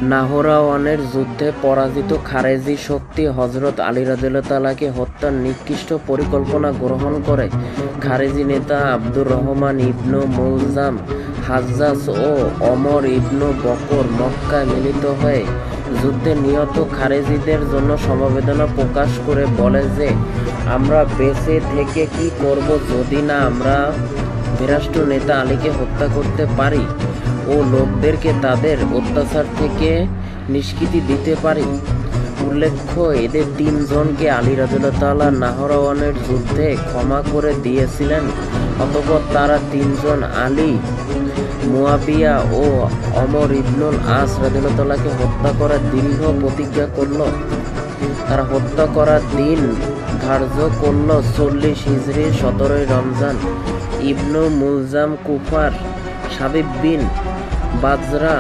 নাহরাওয়ানের যুদ্ধে পরাজিত খারেজি শক্তি হযরত আলী রাদিয়াল্লাহু তাআলাকে হত্যার নিকৃষ্ট পরিকল্পনা গ্রহণ করে। খারেজি নেতা আব্দুর রহমান ইবনু মুলজাম, হাজ্জাজ ও ওমর ইবনু বকর মক্কায় মিলিত হয়ে যুদ্ধে নিহত খারেজিদের জন্য সমবেদনা প্রকাশ করে বলে যে, আমরা বেঁচে থেকে কি করব যদি না আমরা ভ্রাষ্ট নেতা আলীকে হত্যা করতে পারি ও লোকদেরকে তাদের অত্যাচার থেকে নিষ্কৃতি দিতে পারি। উল্লেখ্য, এদের তিনজনকে আলী রাদিয়াল্লাহু তাআলা নাহরাওয়ানের যুদ্ধে ক্ষমা করে দিয়েছিলেন। অতঃপর তারা তিনজন আলী, মুয়াবিয়া ও ওমর ইবনুল আস রাদিয়াল্লাহু তাআলাকে হত্যা করার দৃঢ় প্রতিজ্ঞা করল। তারা হত্যা করার দিন ধার্য করল 40 হিজরির 17 রমজান। ইবনু মুলজাম কুফার শাবিব বিন বাজরা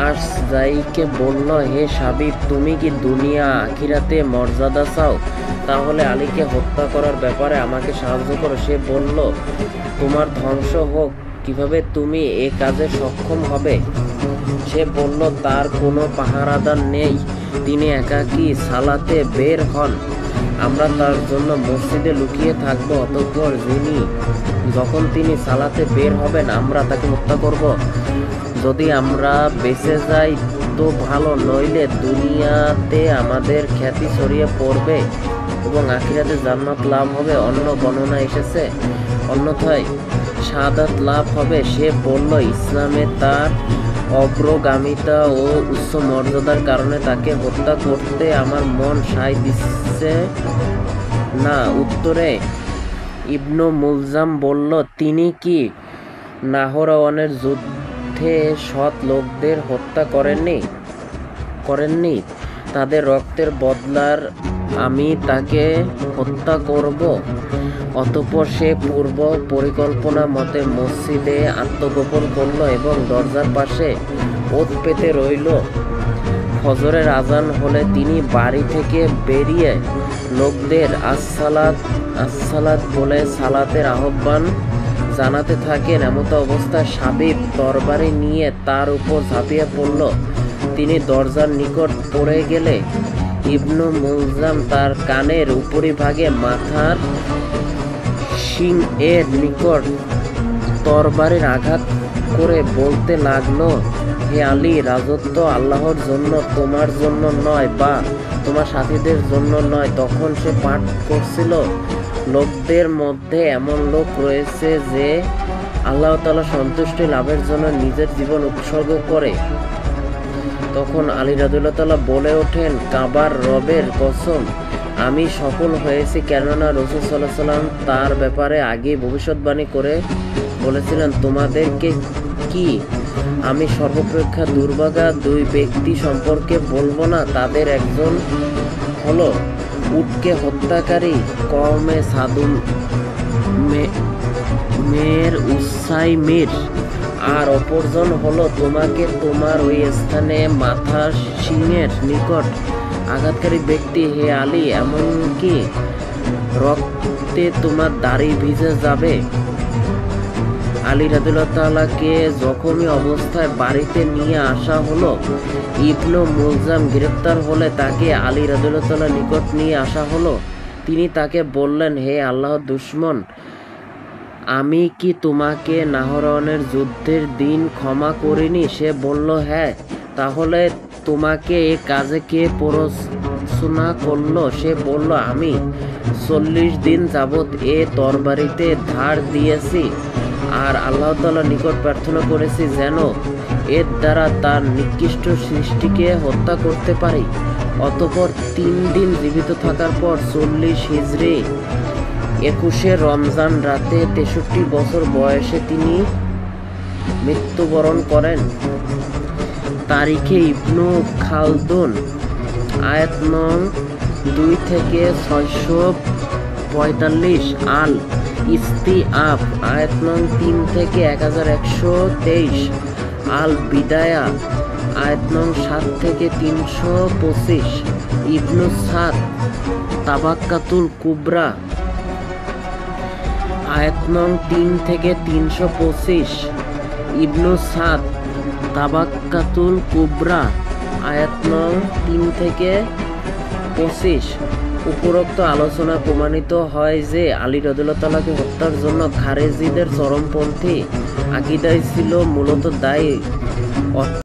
আশজাইকে বলল, হে শাবিব, তুমি কি দুনিয়া আখিরাতে মর্যাদা চাও? তাহলে আলীকে হত্যা করার ব্যাপারে আমাকে সাহায্য করো। সে বলল, তোমার ধ্বংস হোক, কিভাবে তুমি এ কাজে সক্ষম হবে? সে বলল, তার কোনো পাহারাদার নেই, তিনি একাকী সালাতে বের হন, আমরা তার জন্য মসজিদে লুকিয়ে থাকবো। অতঃপর যখন তিনি সালাতে বের হবেন আমরা তাকে হত্যা করব। যদি আমরা বেঁচে যাই তো ভালো, নইলে দুনিয়াতে আমাদের খ্যাতি ছড়িয়ে পড়বে এবং আখিরাতে জান্নাত লাভ হবে। অন্য বর্ণনা এসেছে অন্যথায় শাহাদাত লাভ হবে। সে বলল, ইসলামে তার অগ্রগামিতা ও উচ্চ মর্যাদার কারণে তাকে হত্যা করতে আমার মন সায় দিচ্ছে না। উত্তরে ইবনু মুলজাম বলল, তিনি কি নাহরাওয়ানের যুদ্ধে সৎ লোকদের হত্যা করেননি? তাদের রক্তের বদলার আমি তাকে হত্যা করব। অতঃপর সে পূর্ব পরিকল্পনা মতে মসজিদে আত্মগোপন করল এবং দরজার পাশে ওত পেতে রইল। ফজরের আজান হলে তিনি বাড়ি থেকে বেরিয়ে লোকদের আসসালাত বলে সালাতের আহ্বান জানাতে থাকেন। এমত অবস্থায় শাবিব তরবারি নিয়ে তার উপর ঝাঁপিয়ে পড়ল। তিনি দরজার নিকট পড়ে গেলে ইবনু মুলজাম তার কানের উপরিভাগে মাথার শিং এর নিকট তরবারির আঘাত করে বলতে লাগলো, হে আলী, রাজত্ব আল্লাহর জন্য, তোমার জন্য নয় বা তোমার সাথীদের জন্য নয়। তখন সে পাঠ করছিল, লোকদের মধ্যে এমন লোক রয়েছে যে আল্লাহ তাআলা সন্তুষ্টি লাভের জন্য নিজের জীবন উৎসর্গ করে। তখন আলী রাদিয়াল্লাহু তাআলা বলে ওঠেন, কাবার রবের কসম, আমি সফল হয়েছি, কেননা রাসূল সাল্লাল্লাহু আলাইহি ওয়াসাল্লাম তার ব্যাপারে আগেই ভবিষ্যৎবাণী করে বলেছিলেন, তোমাদেরকে কি আমি সর্বাপেক্ষা দুর্ভাগা দুই ব্যক্তি সম্পর্কে বলবো না? তাদের একজন হলো উটকে হত্যাকারী কওমে সাদুম মেয়ের উসাইমির, আর অপরজন হলো তোমাকে তোমার ওই স্থানে মাথার শিংয়ের নিকট আঘাতকারী ব্যক্তি। হে আলী, এমনকি রক্তে তোমার দাড়ি ভিজে যাবে। আলী রাদিয়াল্লাহু তাআলাকে জখমি অবস্থায় বাড়িতে নিয়ে আসা হলো। ইবনু মুলজাম গ্রেপ্তার হলে তাকে আলী রাদিয়াল্লাহু তাআলার নিকট নিয়ে আসা হলো। তিনি তাকে বললেন, হে আল্লাহর দুশমন, আমি কি তোমাকে নাহরাওয়ানের যুদ্ধের দিন ক্ষমা করিনি? সে বলল, হ্যাঁ। তাহলে তোমাকে এ কাজে কে প্ররোচনা করলো? সে বলল, আমি 40 দিন যাবৎ এ তরবারিতে ধার দিয়েছি আর আল্লাহ তাআলার নিকট প্রার্থনা করেছি যেন এর দ্বারা তার নিকৃষ্ট সৃষ্টিকে হত্যা করতে পারি। অতঃপর 3 দিন জীবিত থাকার পর 40 হিজরি 21 রমজান রাতে 63 বছর বয়সে তিনি মৃত্যুবরণ করেন। তারিখে ইবনু খালদুন আয়াত নং 2 থেকে 645, আল ইস্তিআব আয়াত নং 3 থেকে 1123, আল বিদায়া আয়াত নং 7 থেকে 325, ইবনু সাদ তাবাক্কাতুল কুবরা আয়াত নং 3 থেকে 325, ইবনু সাদ তাবাক্কাতুল কুবরা আয়াত নং 3 থেকে 25। উপরোক্ত আলোচনা প্রমাণিত হয় যে আলী রাদিয়াল্লাহু তাআলাকে হত্যার জন্য খারেজিদের চরমপন্থী আকীদাই ছিল মূলত দায়ী।